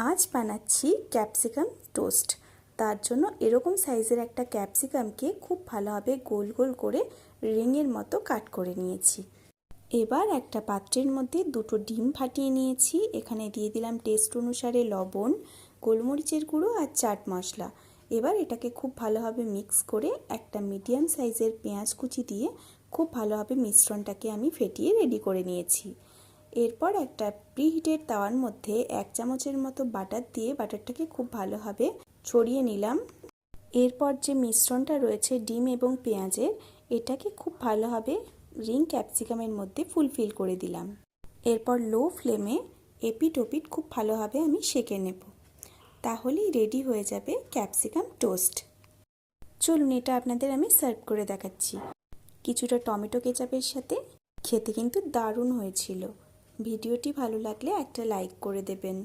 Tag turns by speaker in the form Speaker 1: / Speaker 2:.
Speaker 1: আজ বানাচ্ছি capsicum toast. তার জন্য এরকম সাইজের একটা ক্যাপসিকামকে খুব ভালোভাবে গোল গোল করে রিংয়ের মতো কাট করে নিয়েছি। এবার একটা পাত্রের মধ্যে দুটো ডিম ফাটিয়ে নিয়েছি। এখানে দিয়ে দিলাম টেস্ট অনুসারে লবণ, গোলমরিচের গুঁড়ো আর চাট মশলা। এবার এটাকে খুব ভালোভাবে মিক্স করে একটা মিডিয়াম সাইজের পেঁয়াজ কুচি দিয়ে খুব ভালোভাবে মিশ্রণটাকে আমি ফেটিয়ে রেডি করে নিয়েছি। এরপর একটা প্রিহিটেড তাওয়ার মধ্যে 1 চামচের মতো বাটার দিয়ে বাটারটাকে খুব ভালোভাবে ছড়িয়ে নিলাম। এরপর যে মিশ্রণটা রয়েছে ডিম এবং পেঁয়াজের, এটাকে খুব ভালোভাবে রিং ক্যাপসিকামের মধ্যে ফুলফিল করে দিলাম। এরপর লো ফ্লেমে এপিট ওপিট খুব ভালোভাবে আমি সেঁকে নেব। তাহলেই রেডি হয়ে যাবে ক্যাপসিকাম টোস্ট। চলুন এটা আপনাদের আমি সার্ভ করে দেখাচ্ছি। কিছুটা টমেটো কেচাপের সাথে। খেতে কিন্তু দারুণ হয়েছিল। ভিডিওটি ভালো লাগলে একটা লাইক করে দেবেন।